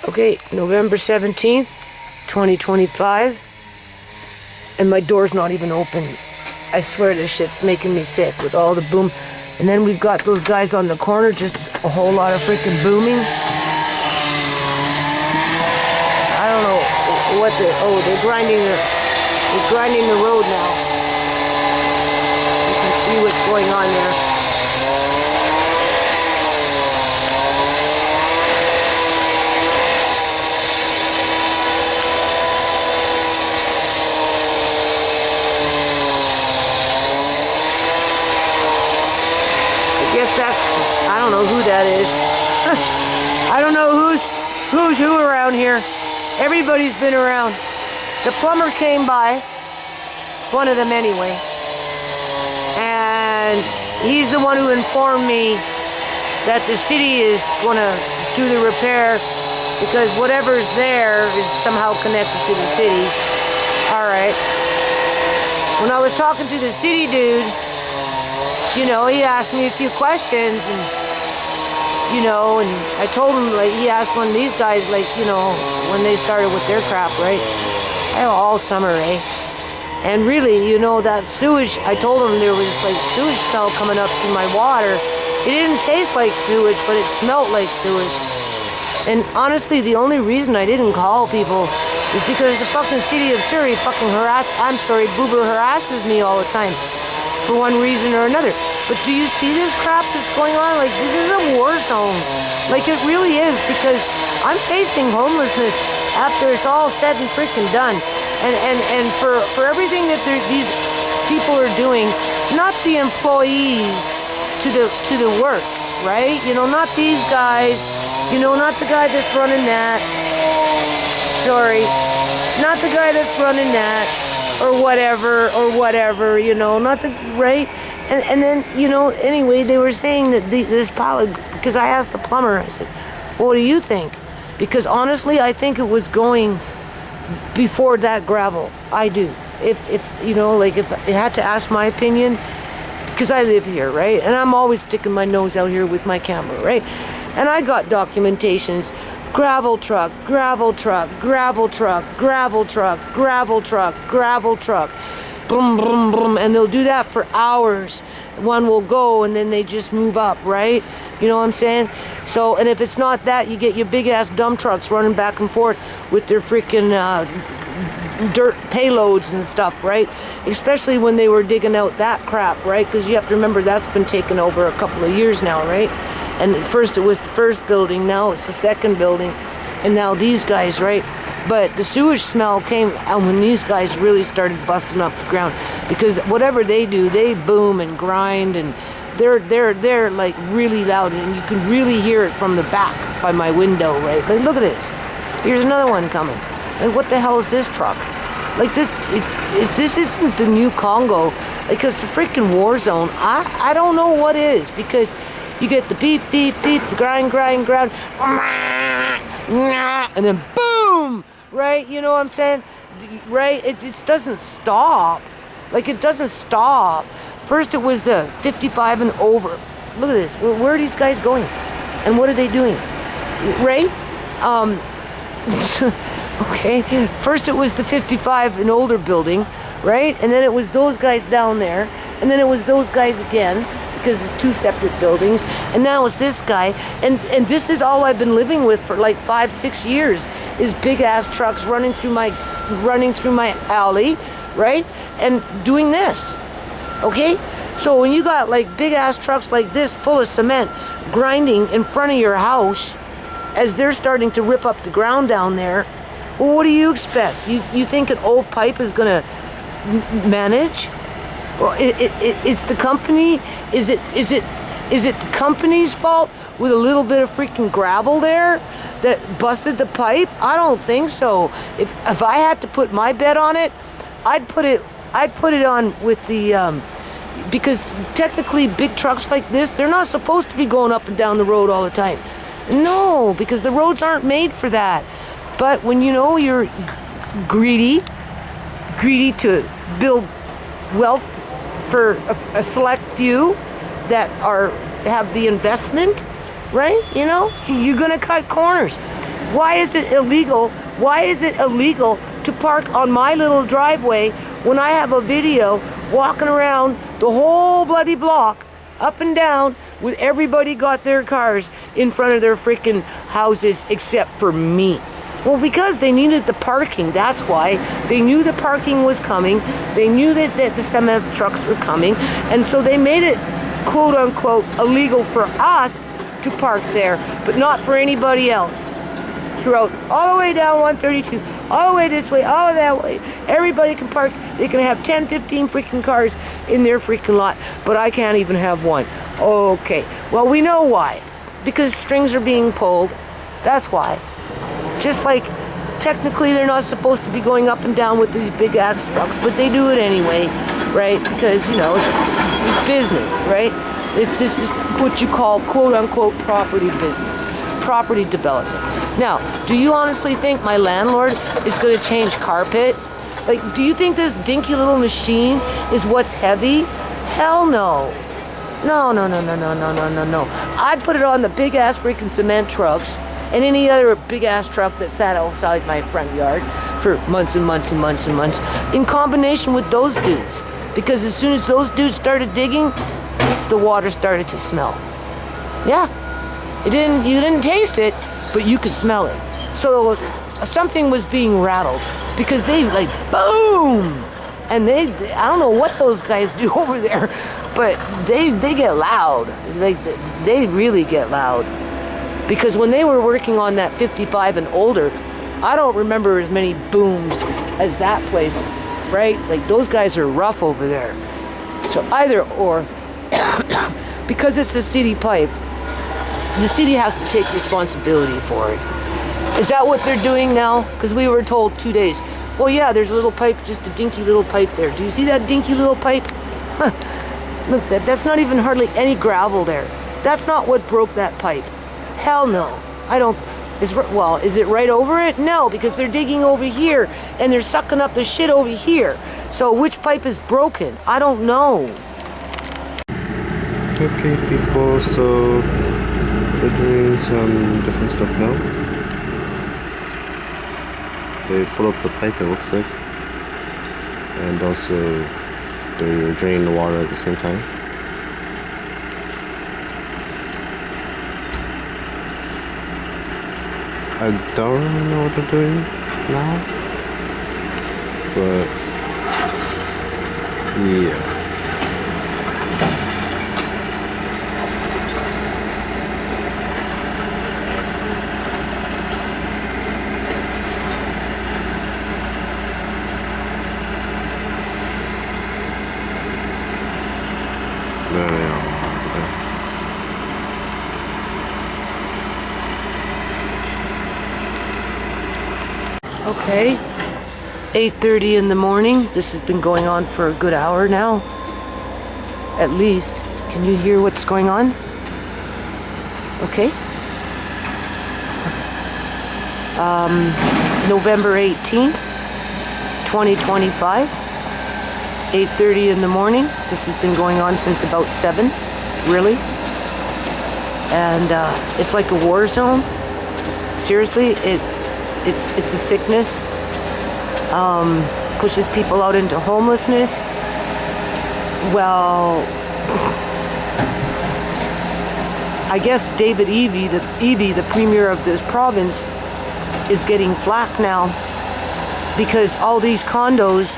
Okay, November 17th, 2025. And my door's not even open. I swear this shit's making me sick with all the boom. And then we've got those guys on the corner, just a whole lot of freaking booming. I don't know what they're grinding the road now. You can see what's going on there. I don't know who that is. I don't know who's who around here. Everybody's been around. The plumber came by, one of them anyway, and he's the one who informed me that the city is going to do the repair because whatever's there is somehow connected to the city. All right. When I was talking to the city dude, you know, he asked me a few questions, and, you know, and I told him, like, he asked one of these guys, like, you know, when they started with their crap, right? All summer, eh? And really, you know, that sewage, I told him there was, like, sewage smell coming up through my water. It didn't taste like sewage, but it smelled like sewage. And honestly, the only reason I didn't call people is because the fucking city of Surrey Boober harasses me all the time. For one reason or another. But do you see this crap that's going on? Like, this is a war zone. Like, it really is, because I'm facing homelessness after it's all said and freaking done. And for everything that these people are doing, not the employees to the work, right? You know, not these guys, you know, not the guy that's running that. Sorry. Not the guy that's running that. Or whatever, you know, not the, right? And then, you know, anyway, they were saying that this pile, because I asked the plumber, I said, well, what do you think? Because honestly, I think it was going before that gravel. I do. If you know, like, if I had to ask my opinion, because I live here, right? And I'm always sticking my nose out here with my camera, right? And I got documentations. Gravel truck, gravel truck, gravel truck, gravel truck, gravel truck, gravel truck, boom, boom, boom, and they'll do that for hours. One will go and then they just move up, right? You know what I'm saying? So, and if it's not that, you get your big ass dump trucks running back and forth with their freaking dirt payloads and stuff, right? Especially when they were digging out that crap, right? Because you have to remember that's been taken over a couple of years now, right? And first it was the first building, now it's the second building, and now these guys, right? But the sewage smell came when these guys really started busting up the ground, because whatever they do, they boom and grind, and they're like really loud, and you can really hear it from the back by my window, right? Like, look at this. Here's another one coming. Like, what the hell is this truck? Like, this, if this isn't the new Congo, like, it's a freaking war zone. I don't know what is, because you get the beep, beep, beep, the grind, grind, grind, and then boom, right? You know what I'm saying? Right? It just doesn't stop. Like, it doesn't stop. First it was the 55 and over. Look at this. Where are these guys going? And what are they doing? Right? Okay. First it was the 55 and older building, right? And then it was those guys down there. And then it was those guys again, because it's two separate buildings, and now it's this guy, and this is all I've been living with for like 5-6 years, is big ass trucks running through my alley, right, and doing this. Okay, so when you got like big ass trucks like this full of cement grinding in front of your house as they're starting to rip up the ground down there, well, what do you expect? You think an old pipe is gonna manage? Well, it's the company. Is it the company's fault with a little bit of freaking gravel there that busted the pipe? I don't think so. If I had to put my bet on it, I'd put it on with the because technically big trucks like this, they're not supposed to be going up and down the road all the time. No, because the roads aren't made for that. But when you know you're greedy to build wealth for a select few that have the investment, right? You know, you're gonna cut corners. Why is it illegal? Why is it illegal to park on my little driveway when I have a video walking around the whole bloody block, up and down, with everybody got their cars in front of their freaking houses except for me? Well, because they needed the parking, that's why. They knew the parking was coming. They knew that the cement trucks were coming. And so they made it, quote unquote, illegal for us to park there, but not for anybody else. Throughout, all the way down 132, all the way this way, all that way. Everybody can park. They can have 10, 15 freaking cars in their freaking lot, but I can't even have one. Okay, well, we know why. Because strings are being pulled. That's why. Just like, technically they're not supposed to be going up and down with these big ass trucks, but they do it anyway, right? Because, you know, it's business, right? This is what you call, quote unquote, property business, property development. Now, do you honestly think my landlord is going to change carpet? Like, do you think this dinky little machine is what's heavy? Hell no. No. I'd put it on the big ass freaking cement trucks and any other big ass truck that sat outside my front yard for months and months and months and months in combination with those dudes. Because as soon as those dudes started digging, the water started to smell. Yeah. You didn't taste it, but you could smell it. So something was being rattled because they like boom, and I don't know what those guys do over there, but they get loud. Like they really get loud because when they were working on that 55 and older, I don't remember as many booms as that place, right? Like those guys are rough over there. So either or, because it's a city pipe, the city has to take responsibility for it. Is that what they're doing now? Because we were told 2 days. Well, yeah, there's a little pipe, just a dinky little pipe there. Do you see that dinky little pipe? Huh. Look, that's not even hardly any gravel there. That's not what broke that pipe. Hell no. I don't... Well, is it right over it? No, because they're digging over here and they're sucking up the shit over here. So which pipe is broken? I don't know. Okay, people, so we're doing some different stuff now. They pull up the pipe, it looks like, and also they're draining the water at the same time. I don't really know what they're doing now, but yeah. There they are. Okay, 8:30 in the morning. This has been going on for a good hour now, at least. Can you hear what's going on? Okay. November 18th, 2025. 8:30 in the morning. This has been going on since about 7, really. And it's like a war zone. Seriously, it's a sickness. Pushes people out into homelessness. Well, I guess David Eby, the premier of this province, is getting flack now because all these condos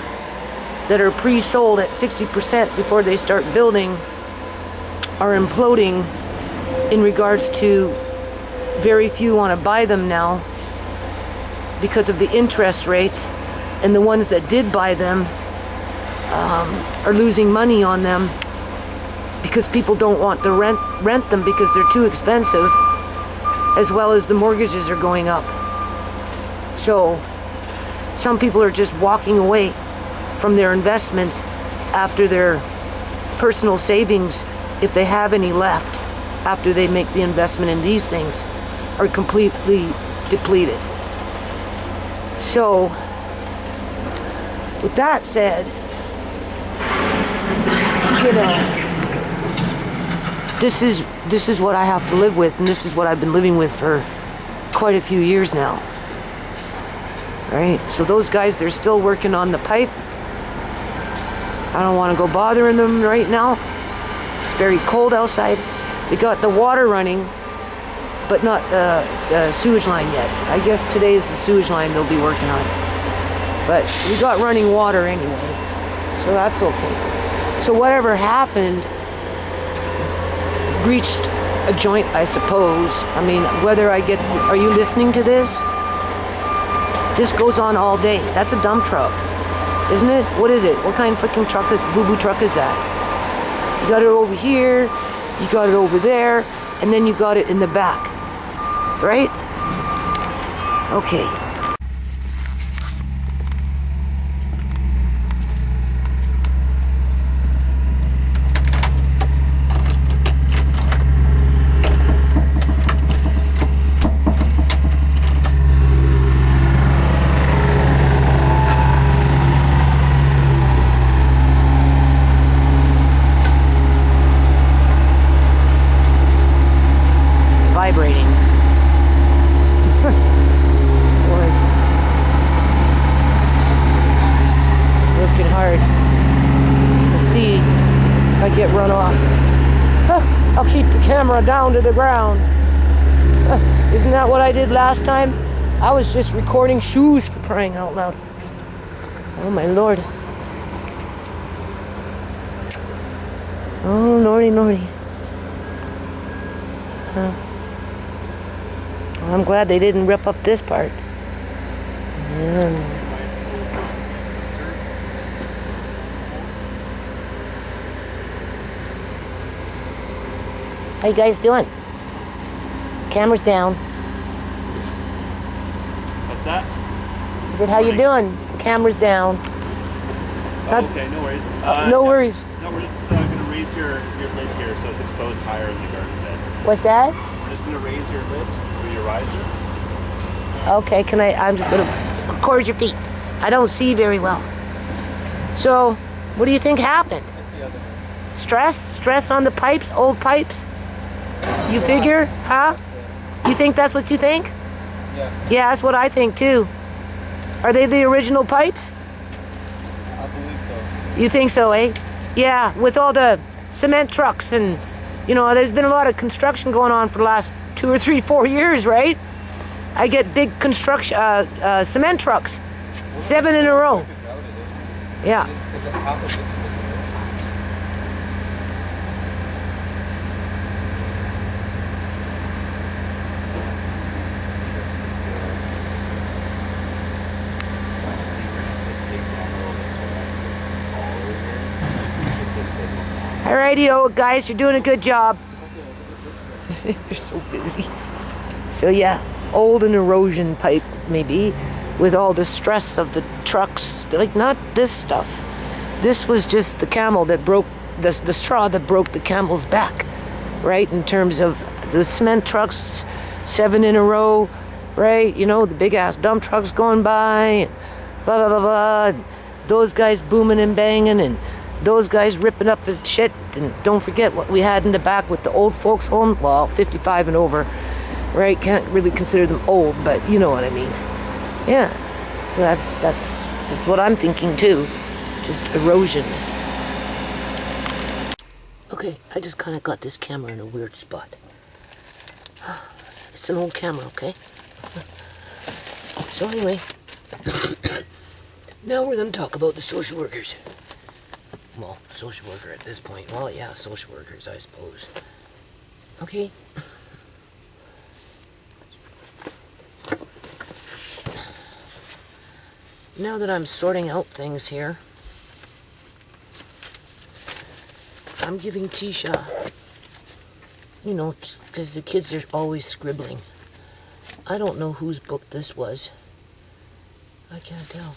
that are pre-sold at 60% before they start building are imploding in regards to very few want to buy them now because of the interest rates, and the ones that did buy them are losing money on them because people don't want to rent them because they're too expensive, as well as the mortgages are going up. So some people are just walking away from their investments after their personal savings, if they have any left after they make the investment in these things, are completely depleted. So with that said, you know, this is what I have to live with, and this is what I've been living with for quite a few years now. Right? So those guys, they're still working on the pipe. I don't want to go bothering them right now. It's very cold outside. They got the water running, but not the sewage line yet. I guess today is the sewage line they'll be working on. But we got running water anyway, so that's okay. So whatever happened breached a joint, I suppose. I mean, whether I get, are you listening to this? This goes on all day. That's a dump truck, isn't it? What is it? What kind of freaking truck is, boo-boo truck is that? You got it over here, you got it over there, and then you got it in the back, right? Okay. Vibrating. Boy. Working hard to see if I get run off. I'll keep the camera down to the ground. Isn't that what I did last time? I was just recording shoes, for crying out loud. Oh my lord. Oh lordy lordy. Well, I'm glad they didn't rip up this part. How you guys doing? Camera's down. What's that? I said, how you doing? The camera's down. Oh, okay, no worries. No worries. No, we're just going to raise your lid here so it's exposed higher in the garden bed. What's that? We're just going to raise your lid with your riser. Okay, I'm just gonna record your feet. I don't see very well. So, what do you think happened? Stress on the pipes, old pipes? You figure, huh? You think that's what you think? Yeah. Yeah, that's what I think too. Are they the original pipes? I believe so. You think so, eh? Yeah, with all the cement trucks and, you know, there's been a lot of construction going on for the last 2 or 3, 4 years, right? I get big construction, cement trucks, 7 in a row. Yeah. Alrighty, guys, you're doing a good job. They're so busy. So yeah, old and erosion pipe maybe, with all the stress of the trucks. Like, not this stuff. This was just the camel that broke the straw that broke the camel's back, right? In terms of the cement trucks, 7 in a row, right? You know, the big ass dump trucks going by, and blah blah blah blah. And those guys booming and banging, and those guys ripping up the shit. And don't forget what we had in the back with the old folks home. Well, 55 and over, right? Can't really consider them old, but you know what I mean. Yeah. So that's what I'm thinking too. Just erosion. Okay, I just kind of got this camera in a weird spot. It's an old camera, okay? So anyway, now we're going to talk about the social workers. Well, social worker at this point. Well, yeah, social workers, I suppose. Okay. Now that I'm sorting out things here, I'm giving Tisha, you know, because the kids are always scribbling. I don't know whose book this was. I can't tell.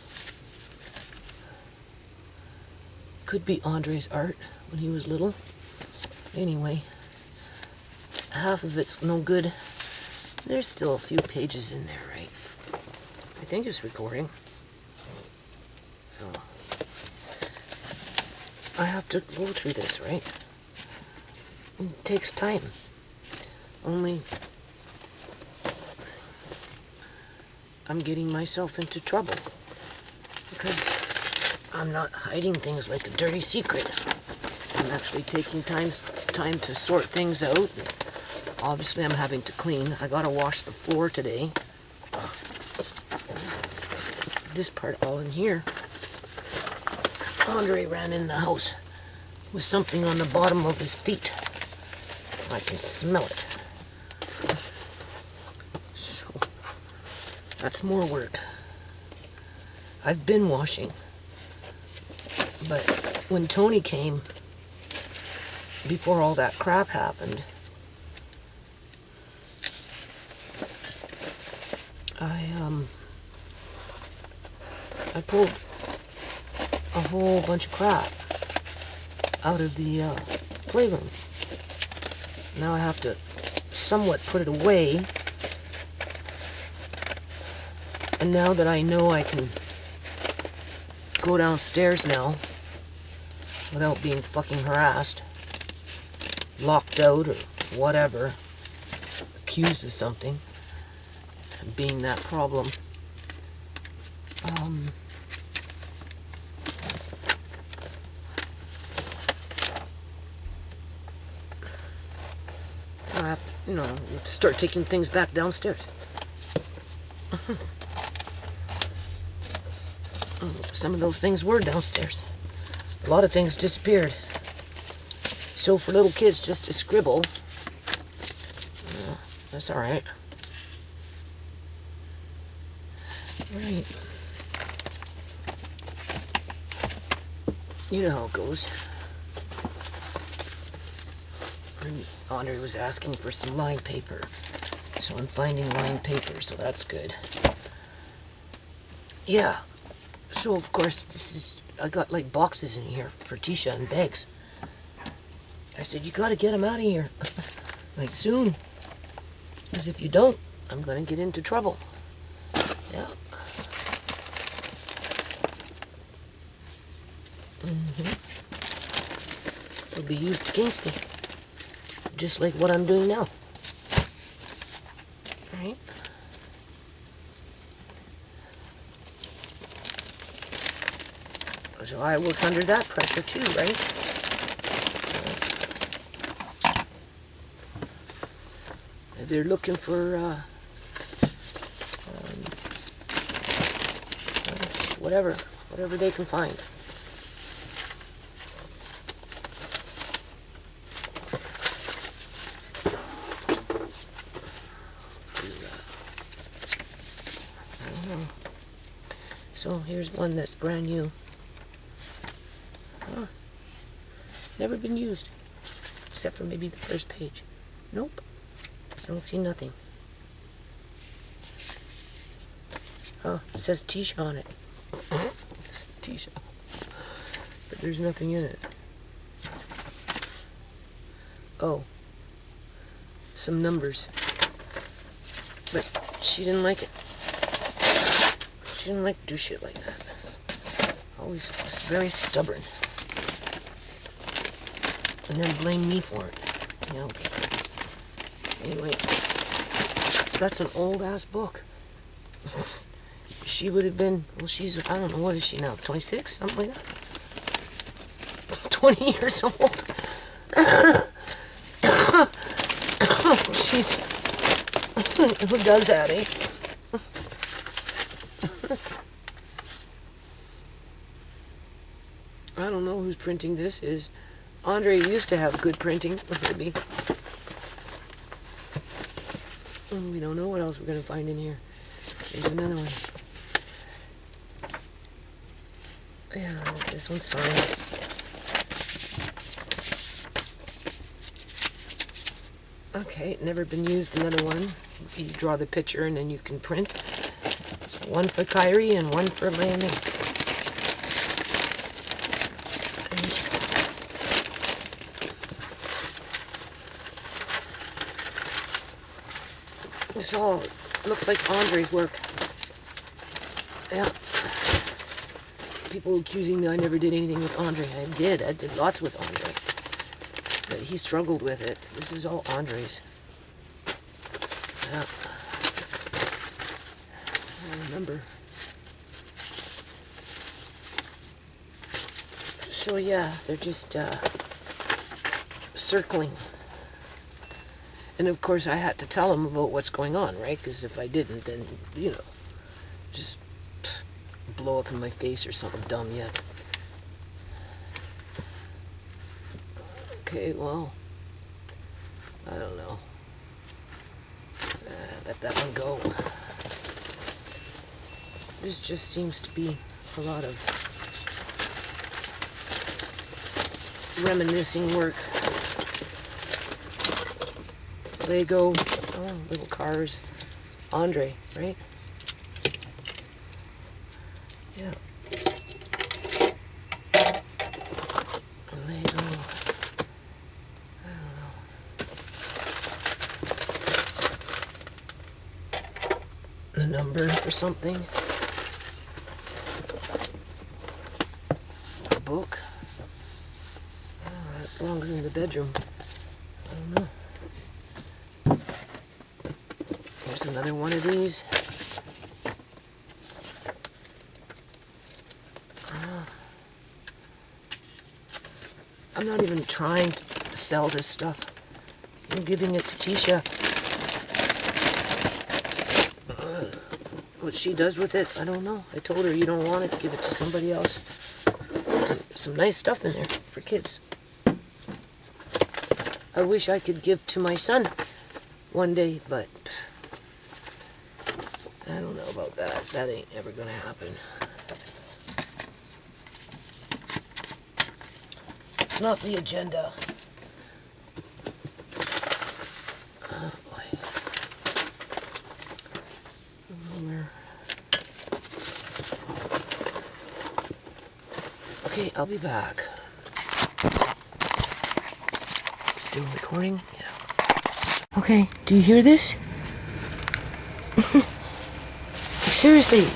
Could be Andre's art when he was little. Anyway, half of it's no good. There's still a few pages in there, right? I think it's recording. Oh. I have to go through this, right? It takes time. Only I'm getting myself into trouble. Because I'm not hiding things like a dirty secret. I'm actually taking time to sort things out. Obviously, I'm having to clean. I gotta wash the floor today. This part all in here. Andre ran in the house with something on the bottom of his feet. I can smell it. So, that's more work. I've been washing. But when Tony came, before all that crap happened, I pulled a whole bunch of crap out of the playroom. Now I have to somewhat put it away. And now that I know I can go downstairs now without being fucking harassed, locked out or whatever, accused of something, and being that problem, I have, start taking things back downstairs. Some of those things were downstairs. A lot of things disappeared. So for little kids just to scribble, that's alright. Right. You know how it goes. And Andre was asking for some lined paper. So I'm finding lined paper, so that's good. Yeah. So of course, I got like boxes in here for Tisha and bags. I said, you gotta get them out of here. Like soon. Because if you don't, I'm gonna get into trouble. Yeah. It'll be used against me. Just like what I'm doing now. Right? So I work under that pressure too, right? They're looking for whatever they can find. So here's one that's brand new. Huh. Never been used, except for maybe the first page. Nope. I don't see nothing. Oh, it says Tisha on it. Tisha. But there's nothing in it. Oh. Some numbers. But she didn't like it. She didn't like to do shit like that. Always was very stubborn. And then blame me for it. Yeah, okay. Anyway, that's an old ass book. She would have been, well, she's, I don't know, what is she now, 26? Something like that? 20 years old. She's, who does that, eh? I don't know whose printing this is. Andre used to have good printing, maybe. We don't know what else we're going to find in here. There's another one. Yeah, this one's fine. Okay, never been used, another one. You draw the picture and then you can print. So one for Kyrie and one for Miami. This all looks like Andre's work. Yeah. People accusing me I never did anything with Andre. I did lots with Andre. But he struggled with it. This is all Andre's. Yeah. remember. So yeah, they're just circling. And of course I had to tell them about what's going on, right? Because if I didn't, then, you know, just blow up in my face or something dumb yet. Okay, well, I don't know. Let that one go. This just seems to be a lot of reminiscing work. Lego, oh, little cars. Andre, right? Yeah. Lego. I don't know. The number for something. A book. Oh, that belongs in the bedroom. I don't know. Here's another one of these. I'm not even trying to sell this stuff. I'm giving it to Tisha. What she does with it, I don't know. I told her you don't want it, give it to somebody else. Some nice stuff in there for kids. I wish I could give to my son one day, but I don't know about that. That ain't ever gonna happen. It's not the agenda. Oh boy. Okay, I'll be back. Still recording? Yeah. Okay, do you hear this? Seriously,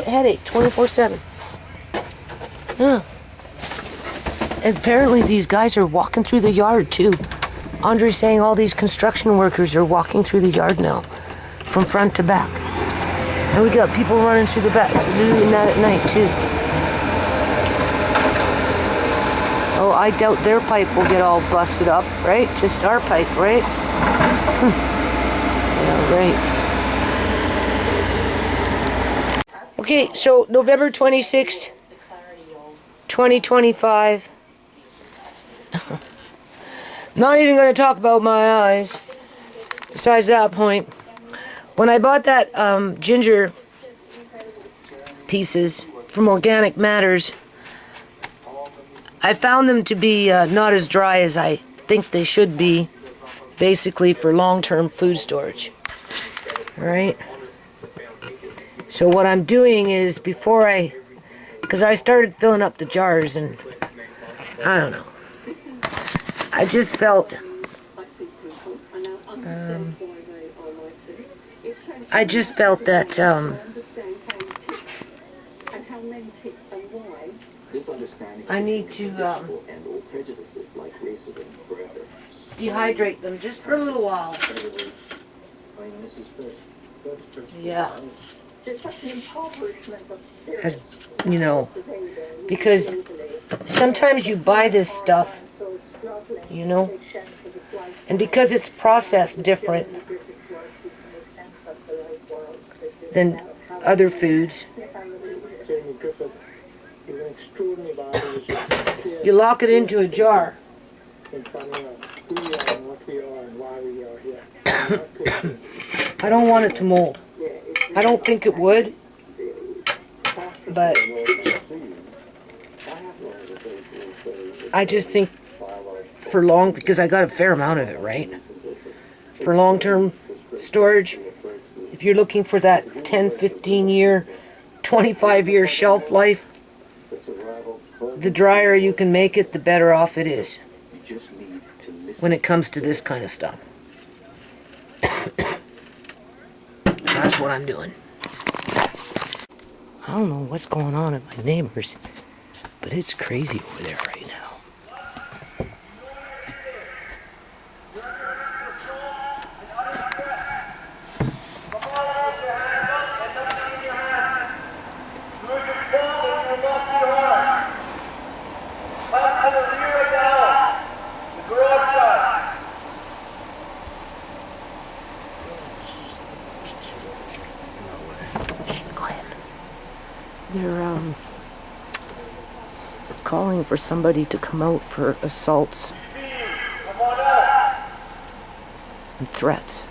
headache 24/7. Yeah. And apparently these guys are walking through the yard too. Andre's saying all these construction workers are walking through the yard now, from front to back. And we got people running through the back, doing that at night too. Oh, I doubt their pipe will get all busted up, right? Just our pipe, right? Yeah, right. Okay, so November 26th, 2025. Not even going to talk about my eyes. Besides that point, when I bought that ginger pieces from Organic Matters, I found them to be not as dry as I think they should be, basically for long-term food storage. All right. So what I'm doing is because I started filling up the jars and I don't know. I just felt that I need to dehydrate them just for a little while. Yeah. As you know, because sometimes you buy this stuff, you know, and because it's processed different than other foods, you lock it into a jar. I don't want it to mold. I don't think it would, but I just think because I got a fair amount of it, right? For long-term storage, if you're looking for that 10, 15 year, 25 year shelf life, the drier you can make it, the better off it is when it comes to this kind of stuff. That's what I'm doing. I don't know what's going on at my neighbors, but it's crazy over there right now. They're calling for somebody to come out for assaults and threats.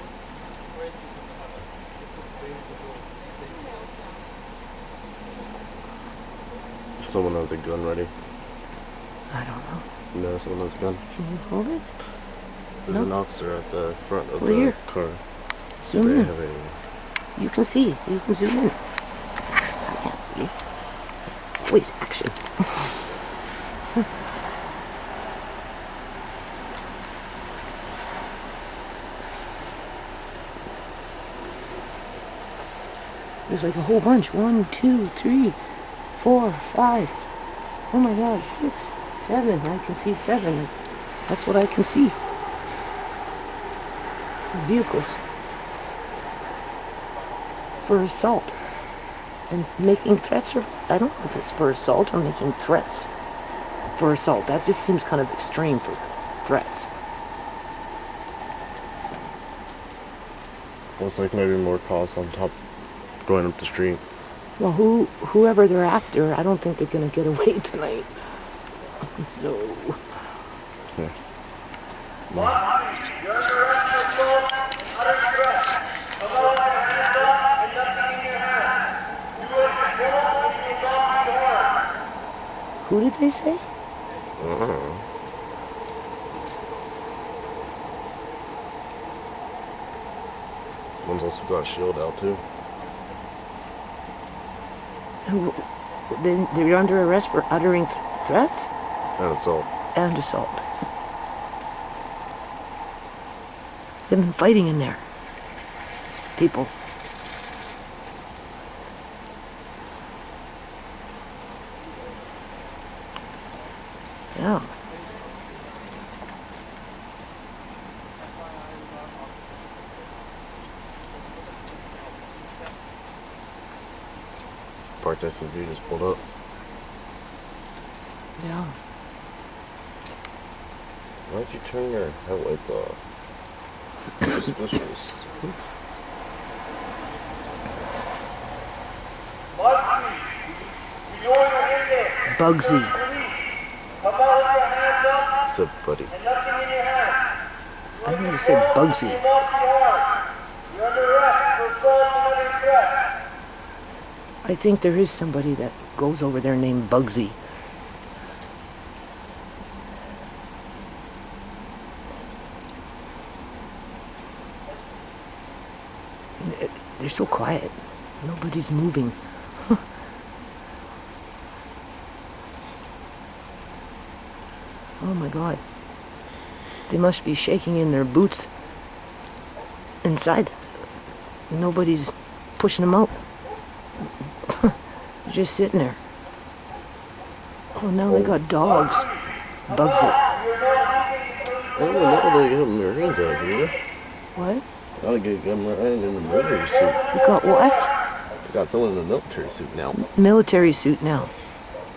Someone has a gun ready. I don't know. No, someone has a gun. Can you hold it? There's an officer at the front of Over the here. car. Zoom They in. have a You can see. You can zoom in. I can't see. It's always action. There's like a whole bunch. 1, 2, 3, 4, 5. Oh my God, 6, 7. I can see 7. That's what I can see. Vehicles for assault and making threats. Or I don't know if it's for assault or making threats for assault. That just seems kind of extreme for threats. looks like maybe more cars on top going up the street. Well, whoever they're after, I don't think they're gonna get away tonight. No. Here. Who did they say? One's also got a shield out too. They're under arrest for uttering threats And assault. and assault. They've been fighting in there. People. Yeah. Parked SUV just pulled up. Yeah. Why'd you turn your headlights off? Suspicious. Bugsy. What's up, buddy? I think you said Bugsy. I think there is somebody that goes over there named Bugsy. They're so quiet. Nobody's moving. Oh my God. They must be shaking in their boots inside. Nobody's pushing them out. They're just sitting there. Oh, now they got dogs. Bugsy. Oh, now they got Marines out here. What? Now they got Marines in the military suit. You got what? They got someone in the military suit now. Military suit now.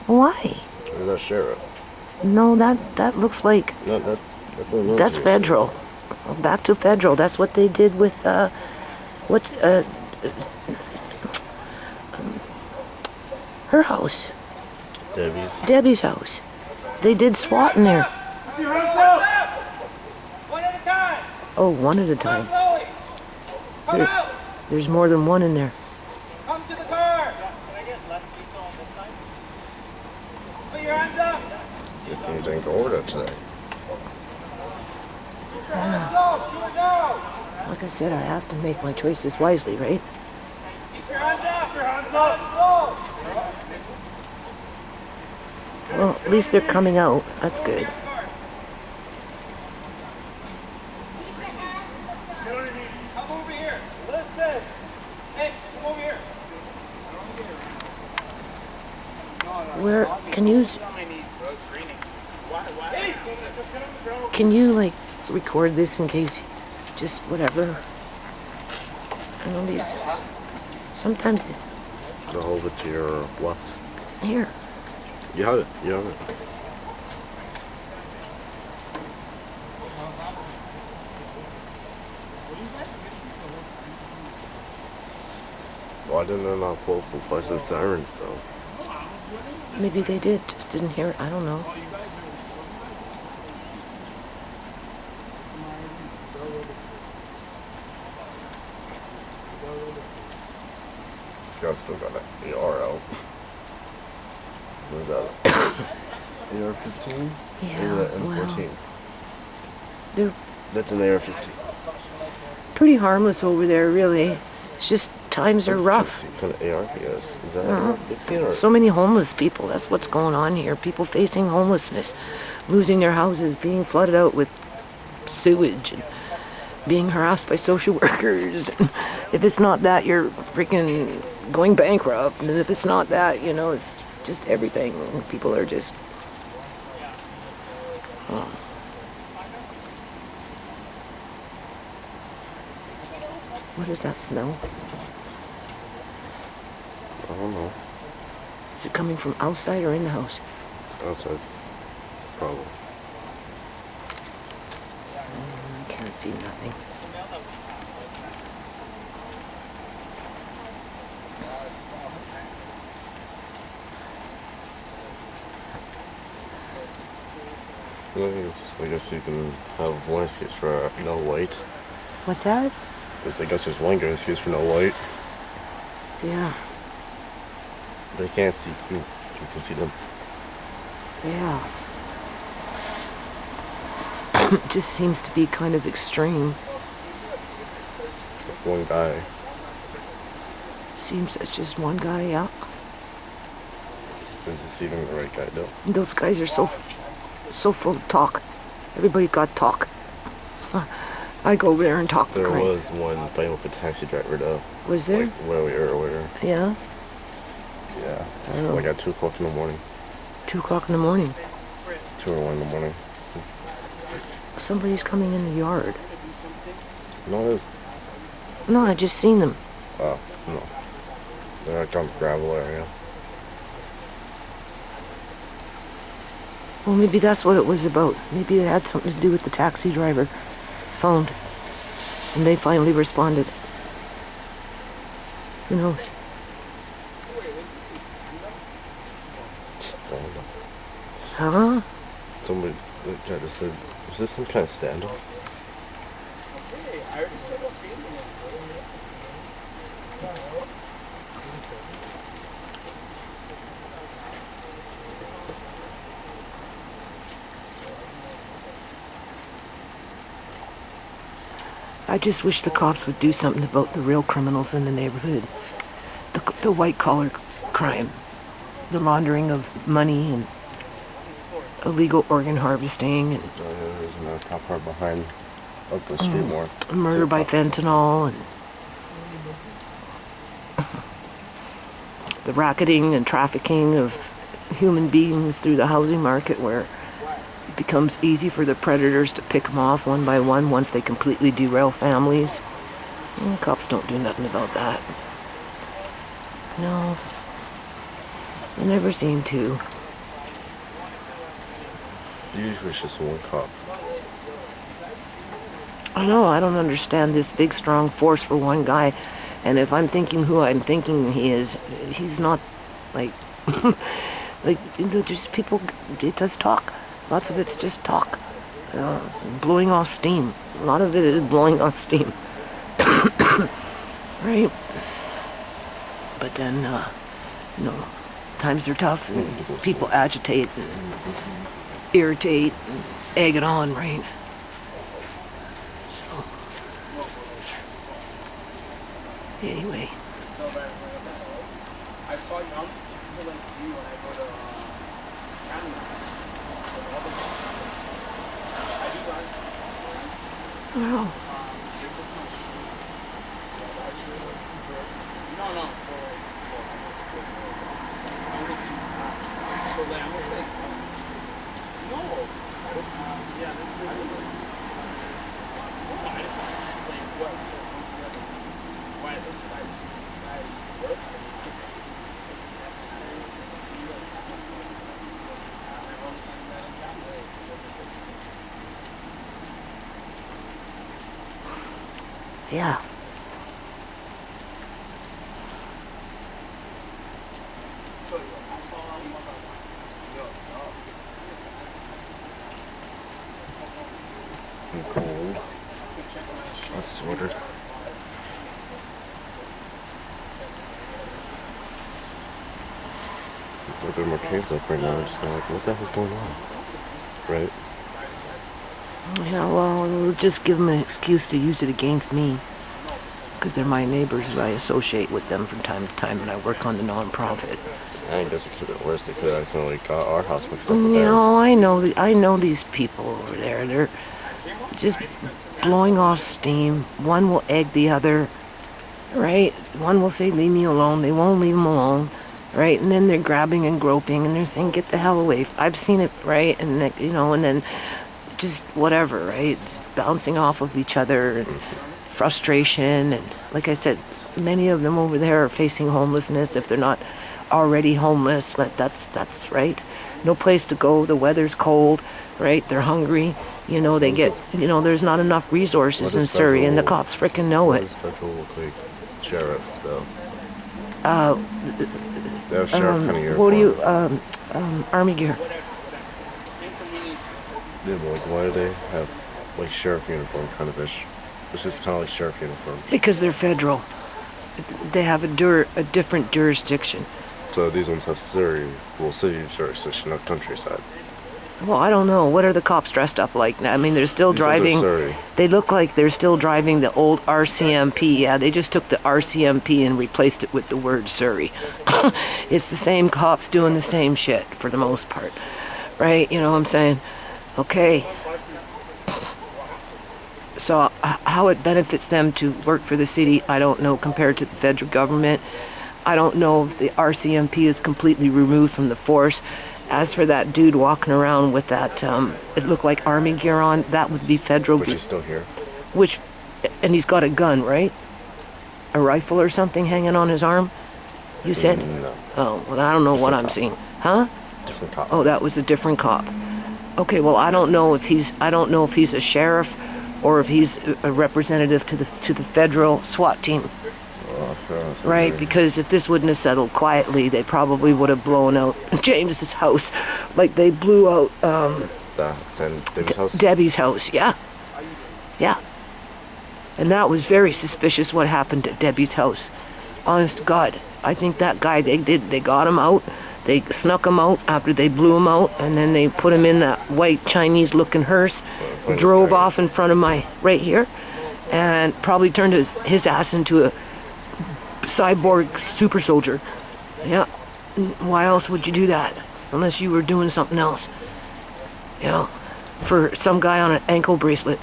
Why? Or that sheriff. No, that looks like No, that's definitely military. that's federal. Back to federal. That's what they did with what's her house. Debbie's house. They did SWAT in there. One at a time. Oh, one at a time. There's more than one in there. Come to the car. Can I get less people on this side? Put your hands up. If you drink order today. Keep your hands up. Do it now. Like I said, I have to make my choices wisely, right? Keep your hands up. Keep your hands up. Well, at least they're coming out. That's good. Come over here. Listen. Hey, come over here. Where can you like record this in case just whatever? I know these sometimes So hold it to your left. here. You have it. You have it. Why didn't they not pull for flash and sirens though? Maybe they did, just didn't hear it. I don't know. This guy's still got an AR out. What is that? AR-15? Yeah, Or is that M14? wow. They're That's an AR-15. pretty harmless over there, really. It's just times are rough. What kind of AR he has? Is that AR-15 or? So many homeless people. That's what's going on here. People facing homelessness, losing their houses, being flooded out with sewage, and being harassed by social workers. And if it's not that, you're freaking going bankrupt. And if it's not that, you know, it's just everything. People are just... What is that smell? I don't know. Is it coming from outside or in the house? Outside. Probably. I can't see nothing. I guess you can have one excuse for no light. What's that? I guess there's one good excuse for no light. Yeah, They can't see you. You can see them. yeah. It just seems to be kind of extreme. It's like one guy. Seems it's just one guy, yeah. Is this even the right guy though? And those guys are so full of talk. Everybody got talk. I go over there and talk. There right? was one fight with a taxi driver though. Was there? Like where we were earlier. Yeah. Yeah. Oh. Like at 2 o'clock in the morning. 2 o'clock in the morning. 2 or 1 in the morning. Somebody's coming in the yard. No, it is. No, I just seen them. Oh, no. They're like on the gravel area. Well, maybe that's what it was about. Maybe it had something to do with the taxi driver phoned. And they finally responded. Who knows? I don't know. Huh? Somebody tried to say, is this some kind of standoff? I just wish the cops would do something about the real criminals in the neighborhood. The white-collar crime. The laundering of money and illegal organ harvesting and There's another cop car behind, up the street more. murder by fentanyl and the racketing and trafficking of human beings through the housing market, where it becomes easy for the predators to pick them off one by one once they completely derail families. And the cops don't do nothing about that. No. They never seem to. Usually it's just one cop. I know, I don't understand this big strong force for one guy. And if I'm thinking who I'm thinking he is, he's not like like, you know, just people, it does talk. Lots of it's just talk. Blowing off steam. A lot of it is blowing off steam. Right? But then, you know, times are tough and people agitate and irritate and egg it on, right? So, anyway. I saw you honestly feel like you when I go to Canada. I do guys. Well, No. So like, I'm just like, no. Yeah. I just want to see like what so comes together. Why this guy's work? yeah. I'm cold. That's sweater. There are more caves up right now. I'm just kind of like, what the hell's going on? Right? Yeah, well, we'll just give them an excuse to use it against me. Because they're my neighbors and I associate with them from time to time and I work on the non-profit. I guess it could have been worse. They could have accidentally got our house mixed up with You theirs. know, I know these people over there. They're just blowing off steam. One will egg the other, right? One will say, leave me alone. They won't leave them alone, right? And then they're grabbing and groping and they're saying, get the hell away. I've seen it, right? And, you know, and then just whatever, right? Just bouncing off of each other and frustration. And like I said, many of them over there are facing homelessness if they're not already homeless. That's right. No place to go. The weather's cold, right? They're hungry. You know, they get, you know, there's not enough resources in Surrey, and the cops frickin' know What it. does federal look like? Sheriff, though. They have sheriff kind of uniform. What do you, army gear. Yeah, but like, why do they have like sheriff uniform kind of ish? It's just kind of like sheriff uniform. Because they're federal. They have a different jurisdiction. So these ones have Surrey, well, city jurisdiction, not countryside. Well, I don't know. What are the cops dressed up like? I mean, they're still These ones are driving. Surrey. They look like they're still driving the old RCMP. Yeah, they just took the RCMP and replaced it with the word Surrey. It's the same cops doing the same shit for the most part. Right? You know what I'm saying? Okay. So how it benefits them to work for the city, I don't know, compared to the federal government. I don't know if the RCMP is completely removed from the force. As for that dude walking around with that, it looked like army gear on, that would be federal. Which is still here. And he's got a gun, right? A rifle or something hanging on his arm? You said? No. Oh, well, I don't know what I'm seeing. Huh? Different cop. Oh, that was a different cop. Okay, well, I don't know if he's a sheriff or if he's a representative to the federal SWAT team. Oh, sure. Right, because if this wouldn't have settled quietly, they probably would have blown out James's house, like they blew out Debbie's house? Debbie's house. Yeah, and that was very suspicious. What happened at Debbie's house? Honest to God, I think that guy they got him out. They snuck him out after they blew him out, and then they put him in that white Chinese-looking hearse, drove off in front of my right here, and probably turned his ass into a cyborg super soldier. Yeah. Why else would you do that? Unless you were doing something else. You know, for some guy on an ankle bracelet.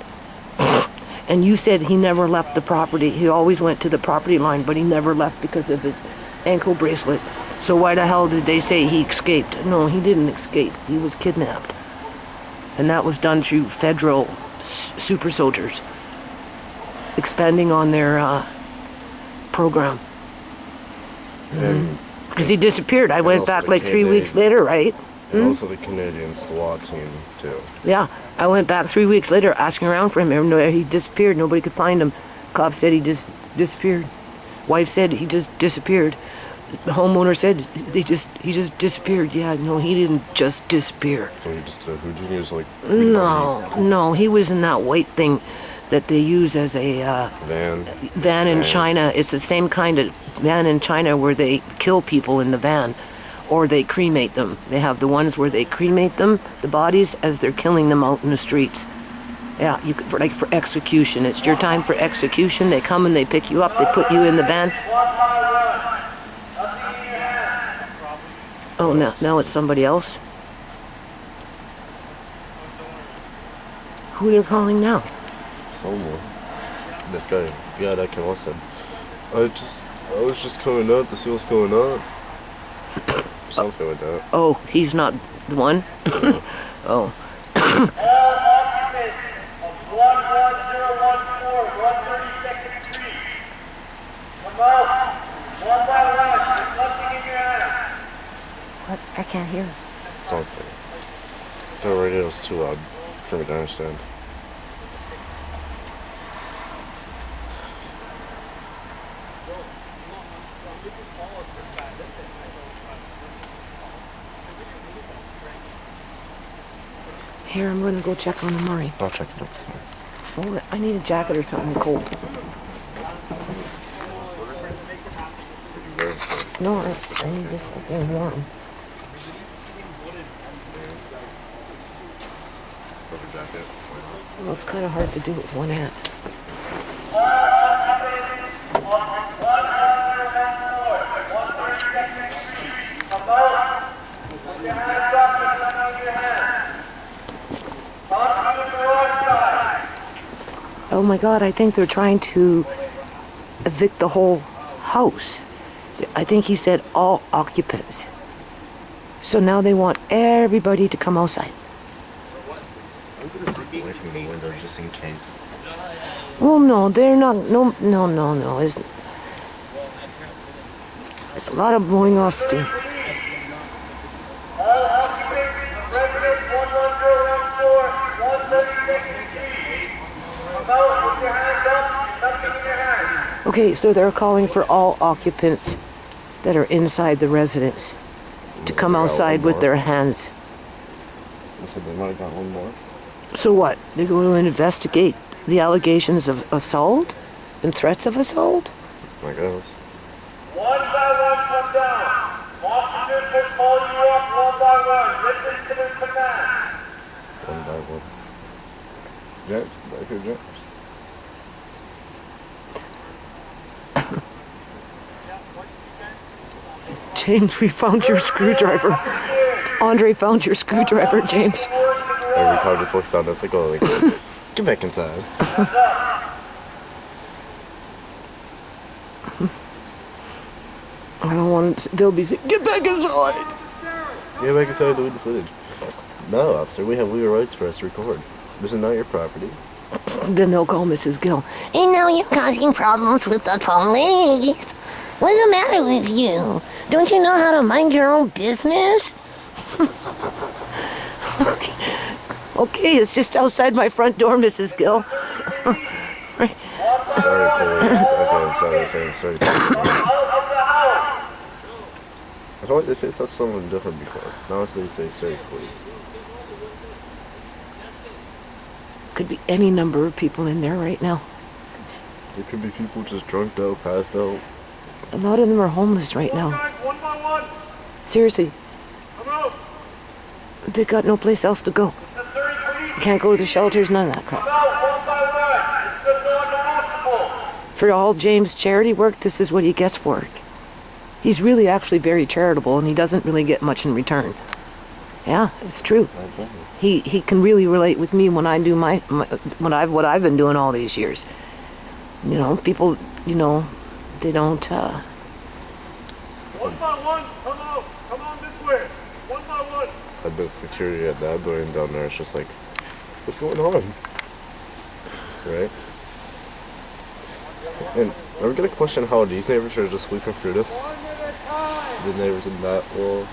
And you said he never left the property. He always went to the property line, but he never left because of his ankle bracelet. So why the hell did they say he escaped? No, he didn't escape. He was kidnapped. And that was done through federal super soldiers. Expanding on their program. Because he disappeared. I went back like 3 weeks later, right? And also the Canadian SWAT team, too. Yeah, I went back 3 weeks later asking around for him. He disappeared. Nobody could find him. Cop said he just disappeared. Wife said he just disappeared. The homeowner said he just disappeared. Yeah, no, he didn't just disappear. So he just, Houdini was like... No, he was in that white thing that they use as a van in China. It's the same kind of van in China where they kill people in the van or they cremate them. They have the ones where they cremate them, the bodies, as they're killing them out in the streets. Yeah, for execution. It's your time for execution. They come and they pick you up. They put you in the van. Oh, now it's somebody else. Who they're calling now? Someone. This guy. Yeah, that can also. I was just coming up to see what's going on. Something like that. Oh, he's not the one? Oh. What? I can't hear. Something. The radio's too loud for me to understand. Here, I'm gonna go check on the Murray. I'll check it up. It's fine. Oh, I need a jacket or something cold. No, I need this thing warm. Rubber jacket. Well, it's kind of hard to do with one hand. Oh my God, I think they're trying to evict the whole house. I think he said all occupants. So now they want everybody to come outside. I'm gonna sit away from the window just in case. Well, no, they're not. No. There's a lot of blowing off steam. Okay, so they're calling for all occupants that are inside the residence to come outside with their hands. I said they might have got one more. So what? They're going to investigate the allegations of assault and threats of assault? I guess. One by one, come down. Officers will call you up one by one. Listen to their command. One by one. James, back here, James. James, we found your screwdriver. Andre found your screwdriver, James. Every car just walks down this like, oh, like, get back inside. I don't want to, they'll be saying, get back inside. Get back inside to read the footage. No, officer, we have legal rights for us to record. This is not your property. Then they'll call Mrs. Gill. And now you're causing problems with the police. What's the matter with you? Don't you know how to mind your own business? Okay, it's just outside my front door, Mrs. Gill. Sorry, police. Okay, sorry, police. I feel like they say something different before. Now they say sorry, police. Could be any number of people in there right now. There could be people just drunk out, passed out. A lot of them are homeless right now. Guys, one by one. Seriously, Come out. they got no place else to go. The Surrey police. Can't go to the shelters, none of that crap. Come out one by one. It's just non-negotiable. For all James' charity work, this is what he gets for it. He's really actually very charitable, and he doesn't really get much in return. Yeah, it's true. He can really relate with me when I do what I've been doing all these years. You know, people, you know, they don't. One by one. Come out. Come on this way. One by one. I bet security at that building down there is just like, what's going on? Right? And are we gonna question how these neighbors are just sweeping through this? The neighbors in that wall.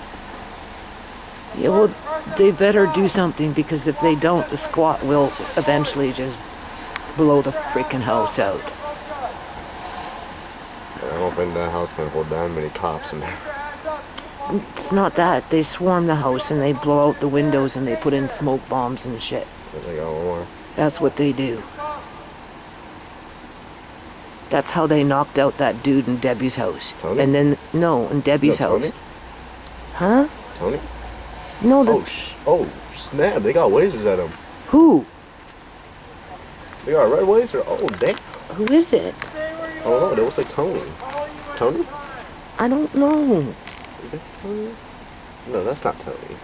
Yeah, well, they better do something, because if they don't, the squat will eventually just blow the freaking house out. I don't think that house can hold that many cops in there. It's not that. They swarm the house and they blow out the windows and they put in smoke bombs and shit. They got one more. That's what they do. That's how they knocked out that dude in Debbie's house. Tony? And then, no, in Debbie's No, house. Tony? Huh? Tony? No, the... Oh, snap. They got lasers at him. Who? They got a red laser. Oh, damn. Who is it? I don't know. That was like Tony. Tony? I don't know. Is it Tony? No, that's not Tony.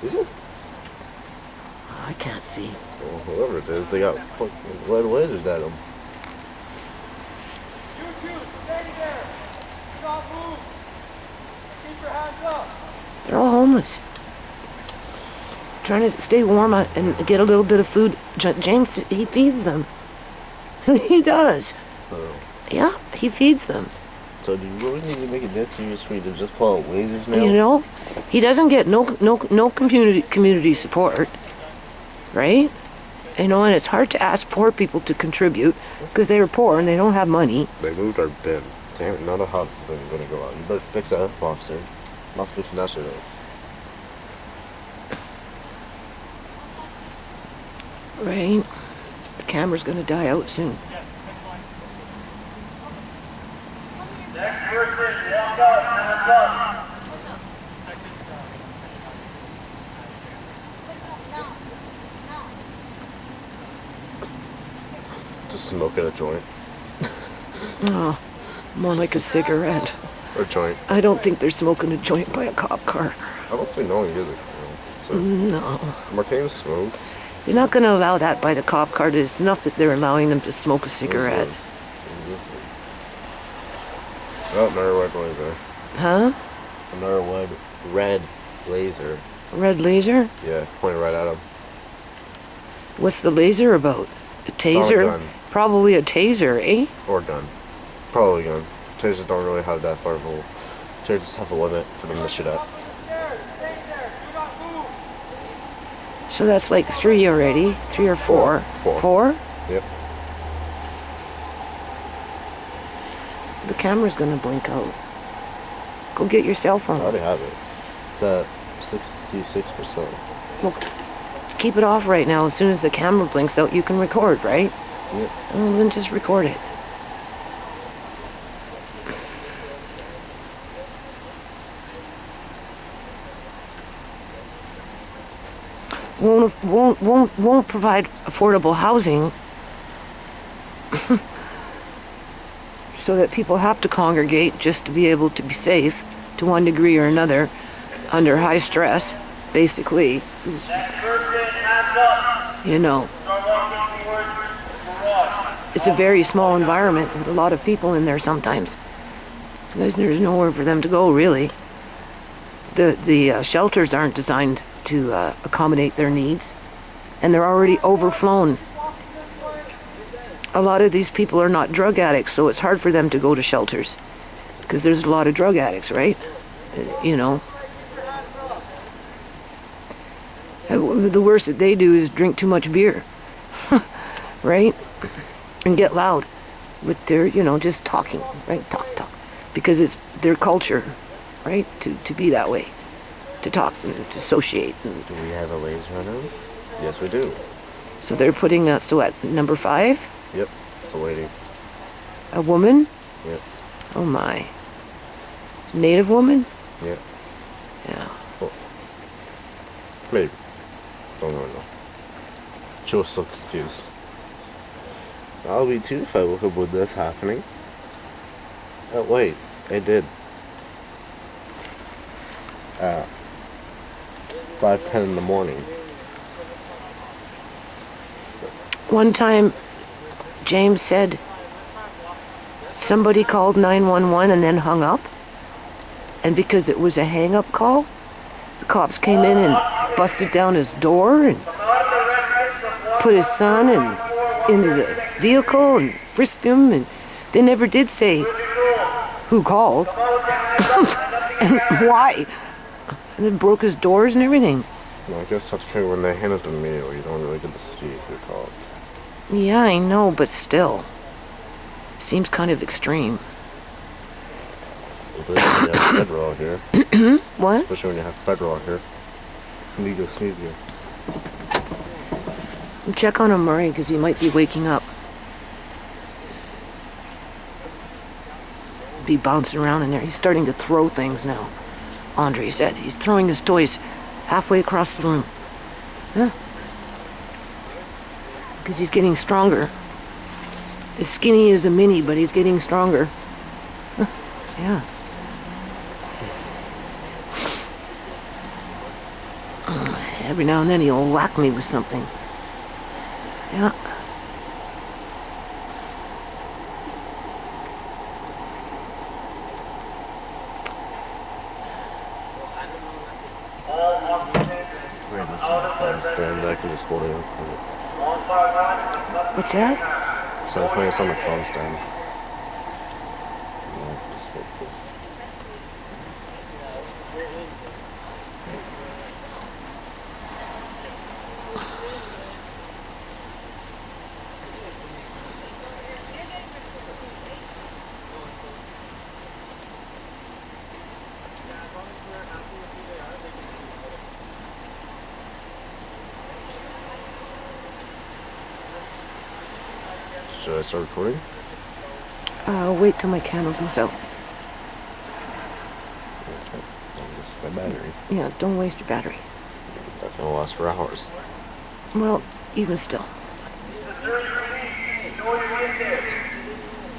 Is it? I can't see. Well, whoever it is, they got fucking red lasers at him. You two, stay there. Do not move. Keep your hands up. They're all homeless. Trying to stay warm and get a little bit of food. James, he feeds them. He does. So, Yeah, he feeds them. so do you really need to make it that serious for you to just pull out lasers now? You know, he doesn't get no community support, right? You know, and it's hard to ask poor people to contribute because they're poor and they don't have money. They moved our bin. Damn it, now the house is going to go out. You better fix that up, officer. I'm not fixing that shit up. Right? The camera's gonna die out soon. Next person, walk out, hands up. Just smoking a joint. Oh, more like a cigarette. Or joint. I don't think they're smoking a joint by a cop car. I don't think no one gets it. So, No. Marcane smokes. You're not gonna allow that by the cop car. It's enough that they're allowing them to smoke a cigarette. Oh, another red blazer. Huh? Another red blazer. Red laser? Yeah, pointing right at him. What's the laser about? A Probably taser? gun. Probably a taser, eh? Or gun. Probably gun. Tasers don't really have that far of a... Tasers have a limit for them to shoot at. So that's like 3 already. 3 or 4? Four. 4? Yep. The camera's gonna blink out. Go get your cell I phone. already have it. It's at 66%. Well, keep it off right now. As soon as the camera blinks out, you can record, right? Yep. Well, then just record it. Won't provide affordable housing so that people have to congregate just to be able to be safe to one degree or another under high stress, basically. Next person, hands up. You know, Start walking towards the garage. it's a very small environment with a lot of people in there sometimes. There's nowhere for them to go, really. The shelters aren't designed to accommodate their needs, and they're already overflown. A lot of these people are not drug addicts, so it's hard for them to go to shelters because there's a lot of drug addicts, right? You know. The worst that they do is drink too much beer, right? And get loud with their, you know, just talking, right? Talk. Because it's their culture, right? To be that way. To talk and to associate. And Do we have a laser on him? Yes, we do. so they're putting, so at number 5, Yep. It's a lady. a woman? Yep. Oh my. Native woman? Yep. Yeah. Well, maybe. Don't really know. She was so confused. I'll be too if I woke up with this happening. Oh, wait. I did. 5:10 in the morning. One time, James said somebody called 911 and then hung up. And because it was a hang-up call, the cops came in and busted down his door and put his son into the vehicle and frisked him. And they never did say who called and why. And it broke his doors and everything. Well, I guess that's okay when they hand it to me, or you don't really get to see who called. Yeah, I know, but still. Seems kind of extreme. Especially when you have federal out here. What? Especially when you have federal out here. You need to go sneeze again. Check on him, Murray, because he might be waking up. Be bouncing around in there. He's starting to throw things now. Andre said he's throwing his toys halfway across the room. Huh? Because he's getting stronger. As skinny as a mini, but he's getting stronger. Huh. Yeah. Every now and then he'll whack me with something. Yeah. Wait, this is a phone stand. I can just hold it. What's that? So I'm putting this on the phone stand. Yeah, just hold this. Should I start recording? Wait till my candle goes out. Okay. My battery. Yeah, don't waste your battery. That's gonna last for hours. Well, even still. He's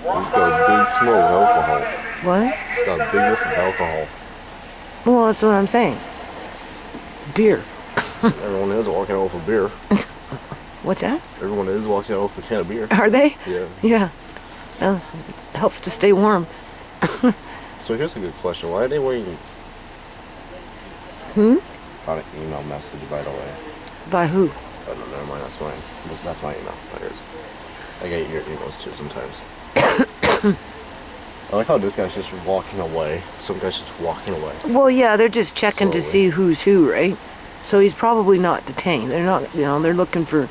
got a big smell of alcohol. What? He's got a big whiff of alcohol. Well, that's what I'm saying. Beer. Everyone is walking out with a beer. What's that? Everyone is walking out with a can of beer. Are they? Yeah. Yeah. Well, it helps to stay warm. So here's a good question. Why are they waiting? Got an email message, by the way. By who? Oh, no, never mind. That's my email. That is. I get your emails too sometimes. I like how this guy's just walking away. Some guy's just walking away. Well, yeah, they're just checking to Slowly. see who's who, right? So he's probably not detained. They're not, they're looking for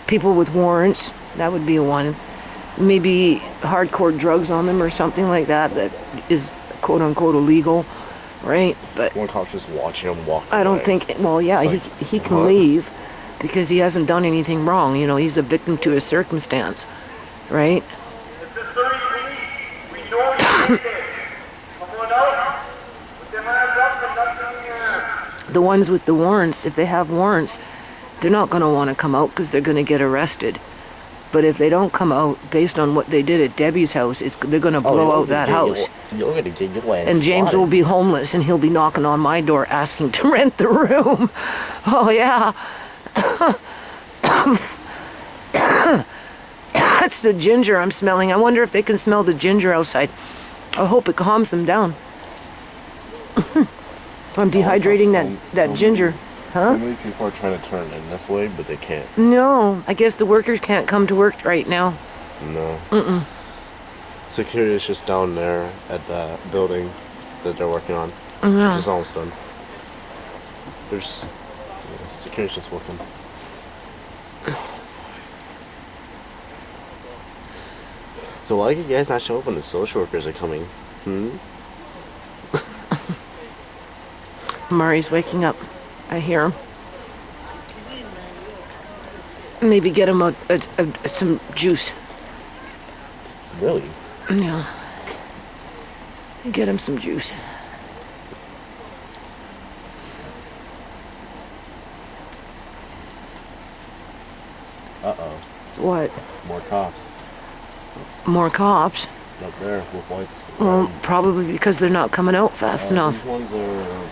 people with warrants. That would be a one. Maybe hardcore drugs on them or something like that is quote unquote illegal, right? But One cop's just watching him walk I don't away. think, well, yeah, It's he like, can what? leave because he hasn't done anything wrong. He's a victim to his circumstance, right? This is 30 police. We know you're there. Someone else with their hands up and nothing in your hand. The ones with the warrants, if they have warrants, they're not going to want to come out because they're going to get arrested. But if they don't come out, based on what they did at Debbie's house, they're going to blow out that house. You're gonna get your ass And James will be homeless, and he'll be knocking on my door asking to rent the room. Oh, yeah. That's the ginger I'm smelling. I wonder if they can smell the ginger outside. I hope it calms them down. I'm dehydrating that ginger. Huh? So many people are trying to turn in this way, but they can't. No, I guess the workers can't come to work right now. No. Security is just down there at that building that they're working on. Which is almost done. There's security's just working. So why can you guys not show up when the social workers are coming? Murray's waking up. I hear him. Maybe get him some juice. Really? Yeah. Get him some juice. Uh-oh. What? More cops. More cops? Up there with lights. Well, probably because they're not coming out fast enough. These ones are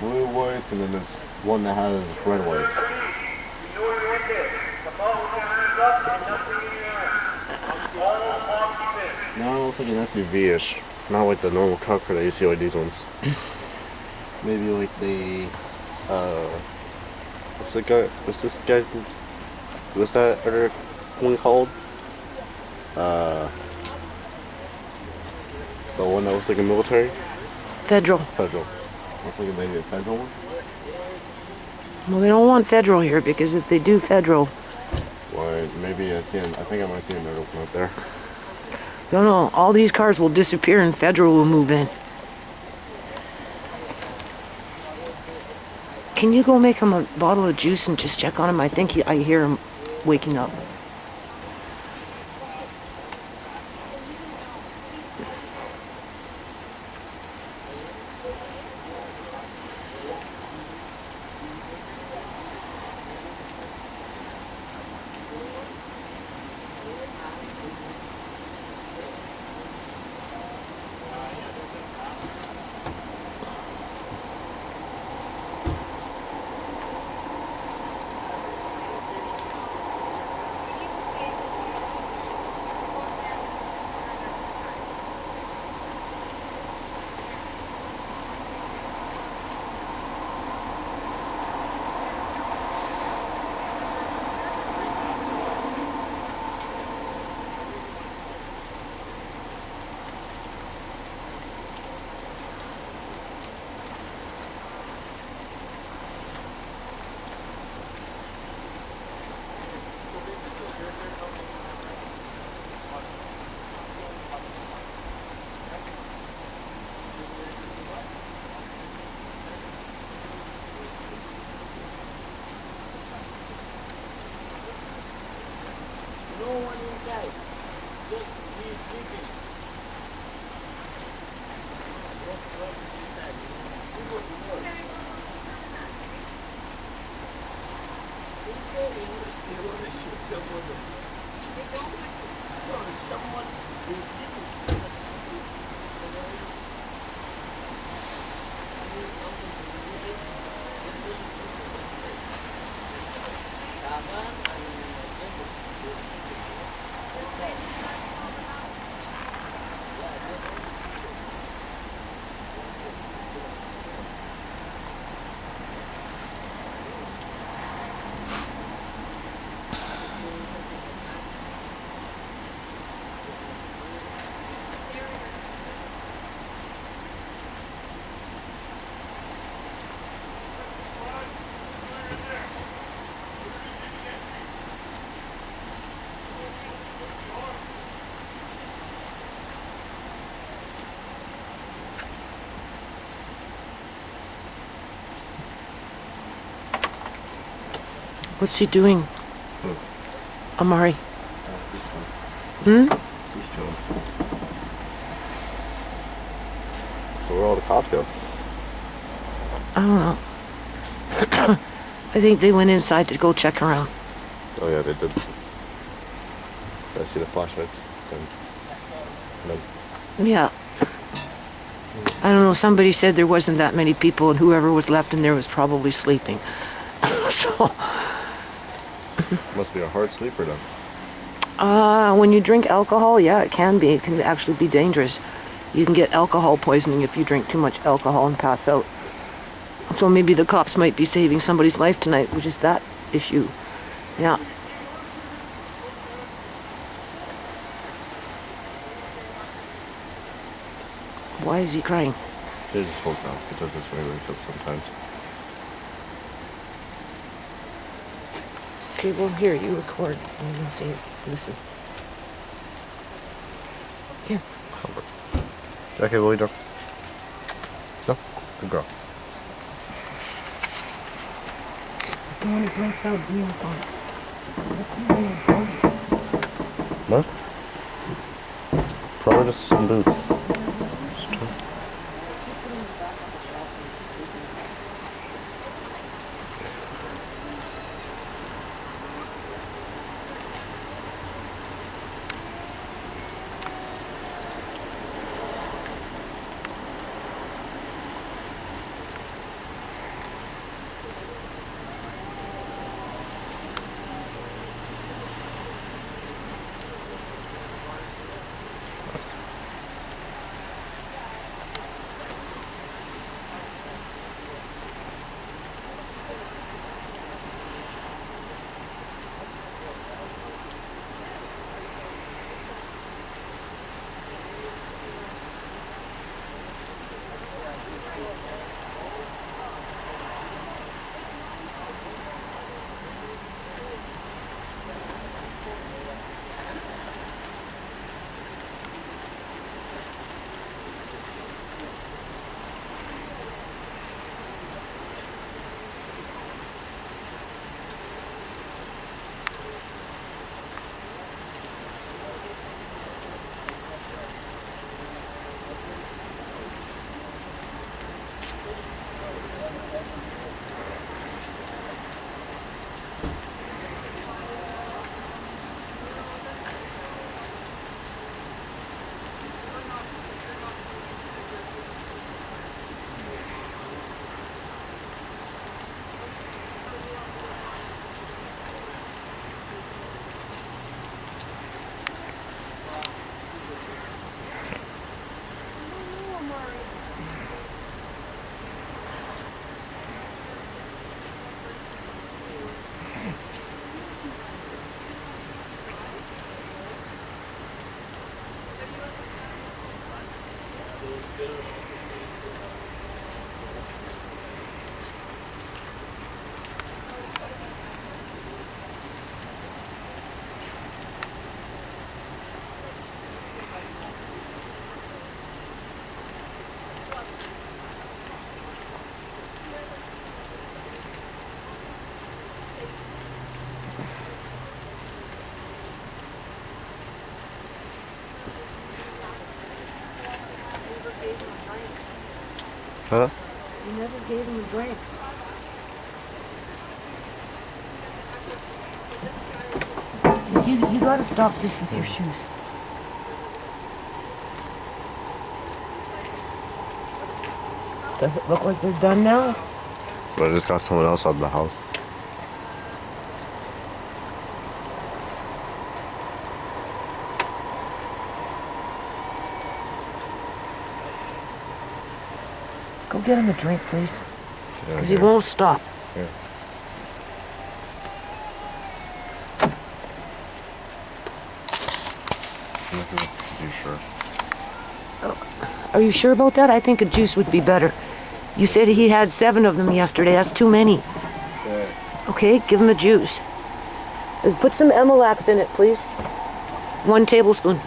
blue whites, and then there's one that has red whites. We know you're in there. Come out with your hands up and nothing in your hand. All monkey business. No, it looks like an SUV-ish. Not like the normal truck that you see like these ones. Maybe like the, what's that guy, what's that other one called? The one that looks like a military? Federal. Federal. Looks like maybe a federal one? Well, they don't want federal here because if they do federal, Well, maybe I think I might see another one up there. no, all these cars will disappear and federal will move in. Can you go make him a bottle of juice and just check on him? I think I hear him waking up. What's he doing? Amari. Hmm? He's chilling. So where all the cops go? I don't know. I think they went inside to go check around. Oh yeah, they did. I see the flashlights. And Yeah. I don't know, somebody said there wasn't that many people and whoever was left in there was probably sleeping. So, must be a hard sleeper then. when you drink alcohol, yeah, it can be. It can actually be dangerous. You can get alcohol poisoning if you drink too much alcohol and pass out. So maybe the cops might be saving somebody's life tonight, which is that issue. Yeah. Why is he crying? They just woke up. He does this when he wakes up sometimes. Okay, well, here, you record. And you'll see, listen. Here. Jackie, what are you doing? No? Good girl. The one who breaks out the uniform. Must be wearing a phone. No? Probably just some boots. Huh? You never gave him a drink. You gotta stop this with your shoes. Does it look like they're done now? But I just got someone else out of the house. Go get him a drink, please. Yeah, Because he won't stop. Yeah. You sure? Are you sure about that? I think a juice would be better. You said he had 7 of them yesterday. That's too many. Yeah. Okay, give him a juice. Put some Emalax in it, please. 1 tablespoon.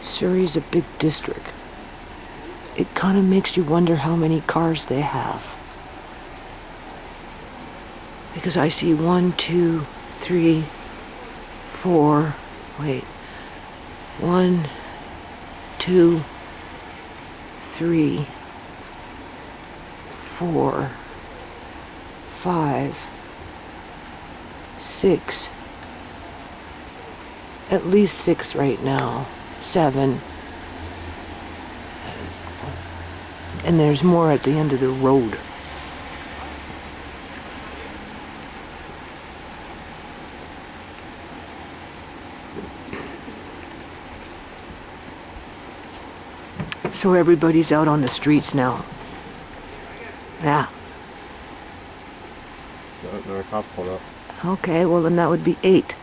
Surrey's a big district. It kind of makes you wonder how many cars they have. Because I see 1, 2, 3, 4, wait. 1, 2, 3, 4, 5, 6. At least 6 right now. 7. And there's more at the end of the road. So everybody's out on the streets now. Yeah. Another cop pulled up. Okay, well then that would be 8.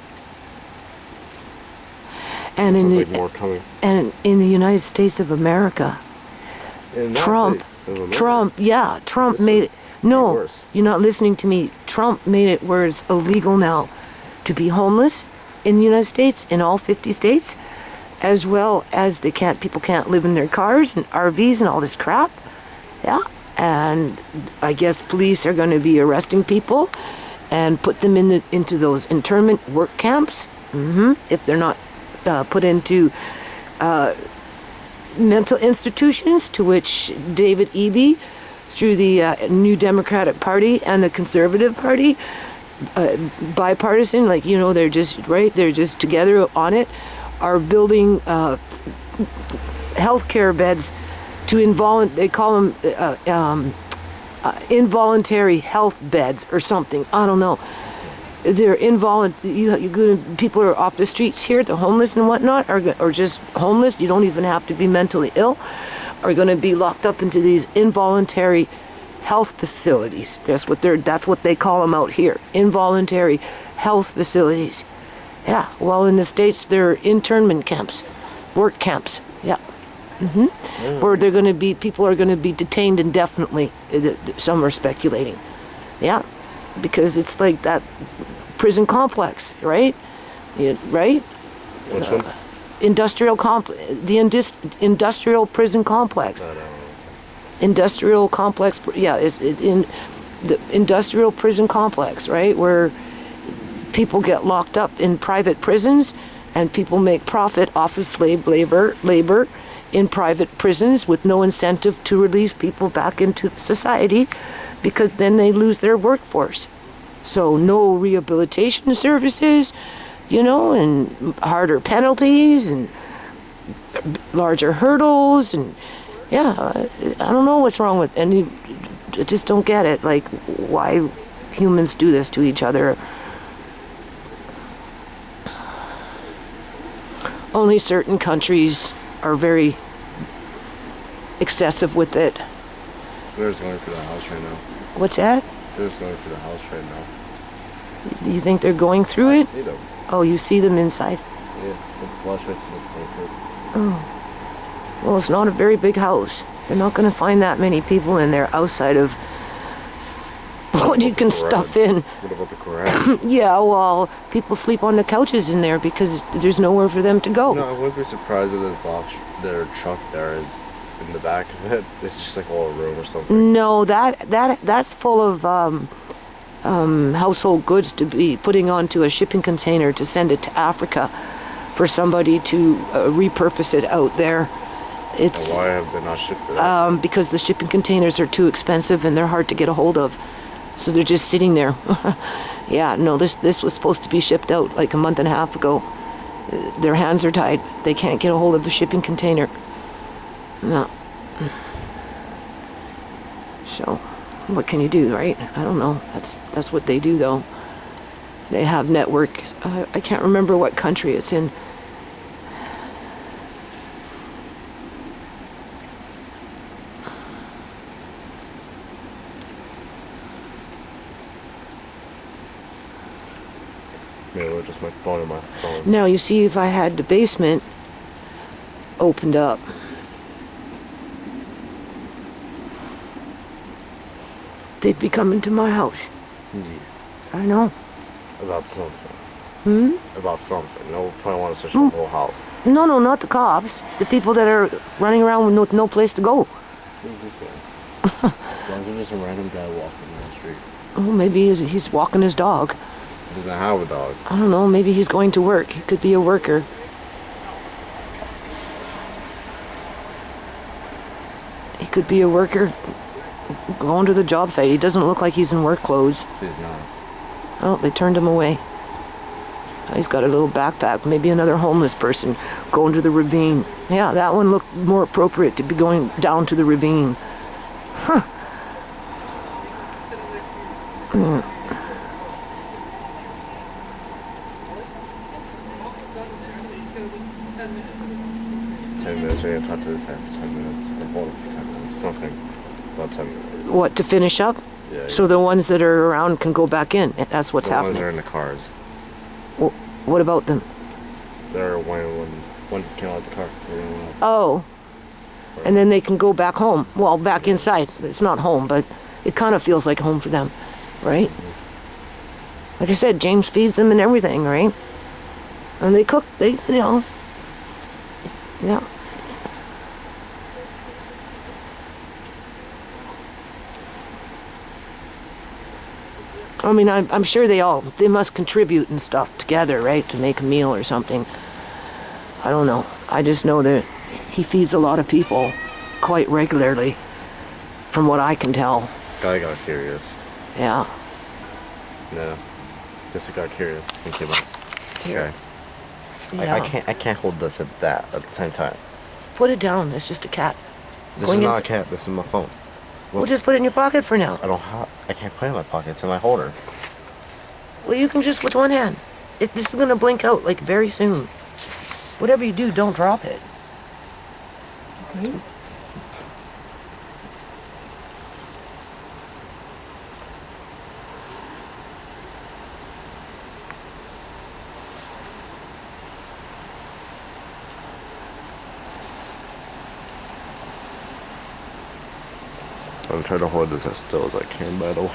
And Sounds like more coming. and in the United States of America, Trump made it. No, worse. you're not listening to me. Trump made it where it's illegal now to be homeless in the United States, in all 50 states, as well as people can't live in their cars and RVs and all this crap. Yeah, and I guess police are going to be arresting people and put them into those internment work camps. If they're not put into mental institutions, to which David Eby, through the New Democratic Party and the Conservative Party, bipartisan, like, they're just together on it, are building healthcare beds to they call them involuntary health beds or something. I don't know. They're people are off the streets here, the homeless and whatnot, or just homeless. You don't even have to be mentally ill, are going to be locked up into these involuntary health facilities. That's what they call them out here. Involuntary health facilities. Yeah. Well, in the States, they're internment camps, work camps. Yeah. Where people are going to be detained indefinitely. Some are speculating. Yeah. Because it's like that prison complex, right? Right? Which one? The industrial prison complex. Industrial complex, yeah, it's in the industrial prison complex, right? Where people get locked up in private prisons and people make profit off of slave labor in private prisons with no incentive to release people back into society, because then they lose their workforce. So no rehabilitation services, and harder penalties and larger hurdles, and I don't know what's wrong with, and I just don't get it, like why humans do this to each other. Only certain countries are very excessive with it. They're just going through the house right now. What's that? They're just going through the house right now. You think they're going through I it? see them. Oh, you see them inside? Yeah, with the flashlights just going through. Oh. Well, it's not a very big house. They're not going to find that many people in there outside of what you can stuff in. What about the garage? Yeah, well, people sleep on the couches in there because there's nowhere for them to go. No, I wouldn't be surprised if this box, their truck there is in the back of it. It's just like a little room or something. No, that's full of household goods to be putting onto a shipping container to send it to Africa for somebody to repurpose it out there. It's And why have they not shipped it? because the shipping containers are too expensive and they're hard to get a hold of. So they're just sitting there. Yeah, no, this was supposed to be shipped out like a month and a half ago. Their hands are tied. They can't get a hold of the shipping container. No. So, what can you do, right? I don't know. That's what they do, though. They have network. I can't remember what country it's in. Maybe it was just my phone and my phone. Now, you see, if I had the basement opened up, they'd be coming to my house. Yeah. I know. About something. Hmm? About something. No, probably want to search the whole house. No, not the cops. The people that are running around with no place to go. What is this guy? Why is there just a random guy walking down the street? Oh, maybe he's walking his dog. He doesn't have a dog. I don't know. Maybe he's going to work. He could be a worker. He could be a worker going to the job site. He doesn't look like he's in work clothes. He's not. Oh, they turned him away. He's got a little backpack. Maybe another homeless person going to the ravine. Yeah, that one looked more appropriate to be going down to the ravine. Huh. Mm. 10 minutes. We're gonna talk to this guy for 10 minutes. Or hold it for 10 minutes. Something. About 10 minutes. What, to finish up? Yeah. So the ones that are around can go back in. That's what's the happening. ones that are in the cars. Well, what about them? They're one just came out of the car. Oh. And then they can go back home. Well, back inside. It's not home, but it kind of feels like home for them, right? Like I said, James feeds them and everything, right? And they cook, yeah. I mean, I'm sure they must contribute and stuff together, right? To make a meal or something. I don't know. I just know that he feeds a lot of people quite regularly, from what I can tell. This guy got curious. Yeah. No. Guess he got curious and came up. This Here. guy. Yeah. I can't hold this at that at the same time. Put it down. It's just a cat. This Going is not in- a cat. This is my phone. We'll just put it in your pocket for now. I can't put it in my pocket. It's in my holder. Well, you can just with one hand. This is gonna blink out like very soon. Whatever you do, don't drop it. Okay. I'm trying to hold this as still as I can, by the way.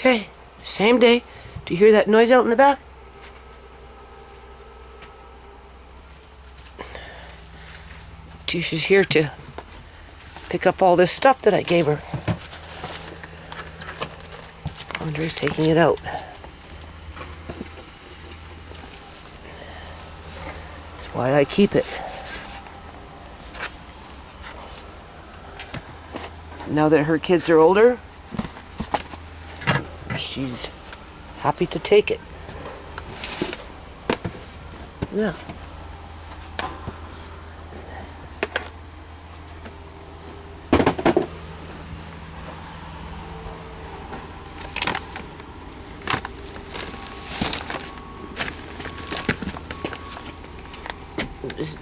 Okay, same day. Do you hear that noise out in the back? Tisha's here to pick up all this stuff that I gave her. Andre's taking it out. That's why I keep it. Now that her kids are older, she's happy to take it. Yeah.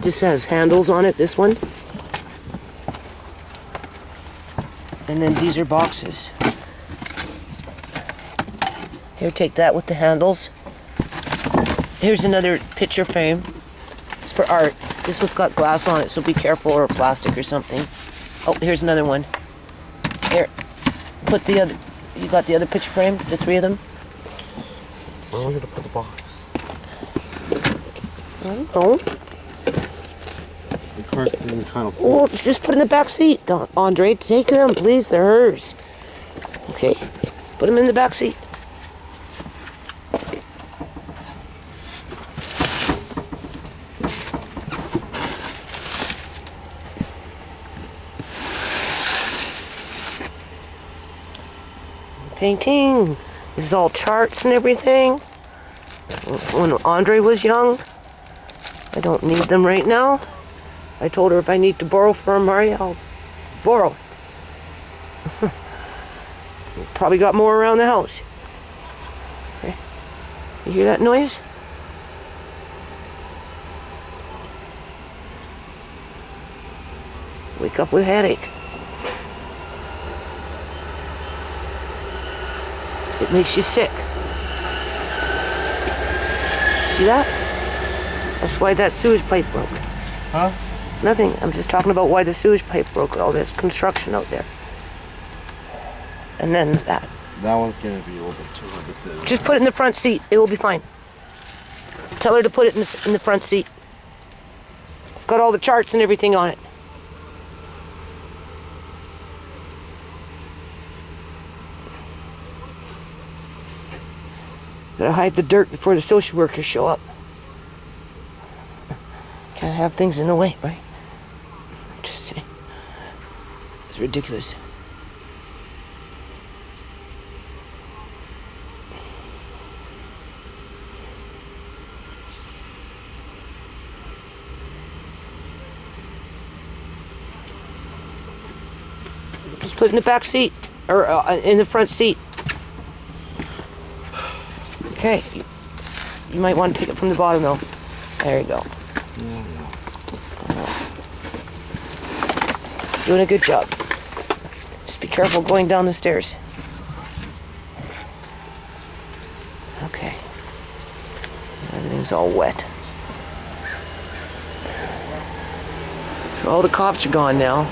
This has handles on it, this one. And then these are boxes. Here, take that with the handles. Here's another picture frame. It's for art. This one's got glass on it, so be careful, or plastic or something. Oh, here's another one. Here, put the other, you got the other picture frame, the 3 of them? Where am I gonna put the box? I don't know. The car's being kind of full. Well, just put it in the back seat. Andre, take them, please. They're hers. Okay, put them in the back seat. Painting. This is all charts and everything. When Andre was young, I don't need them right now. I told her if I need to borrow from her, I'll borrow. Probably got more around the house. Okay. You hear that noise? Wake up with a headache. It makes you sick. See that? That's why that sewage pipe broke. Huh? Nothing. I'm just talking about why the sewage pipe broke. All this construction out there. And then that. That one's gonna be a little bit too hard to fit. Just put it in the front seat. It will be fine. Tell her to put it in the front seat. It's got all the charts and everything on it. Gotta hide the dirt before the social workers show up. Can't have things in the way, right? Just saying. It's ridiculous. Just put it in the back seat, or in the front seat. Okay. You might want to take it from the bottom though. There you go. Doing a good job. Just be careful going down the stairs. Okay. Everything's all wet. So all the cops are gone now.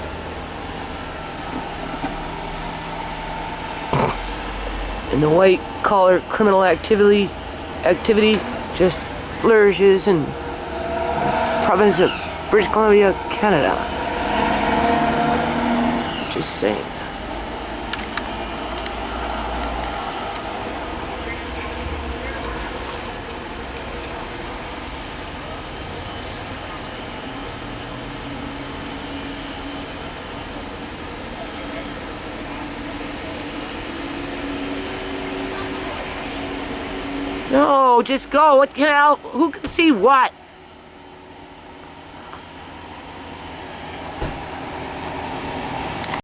And the white collar criminal activity just flourishes in the province of British Columbia, Canada. Just saying. No, just go. What the hell? Who can see what?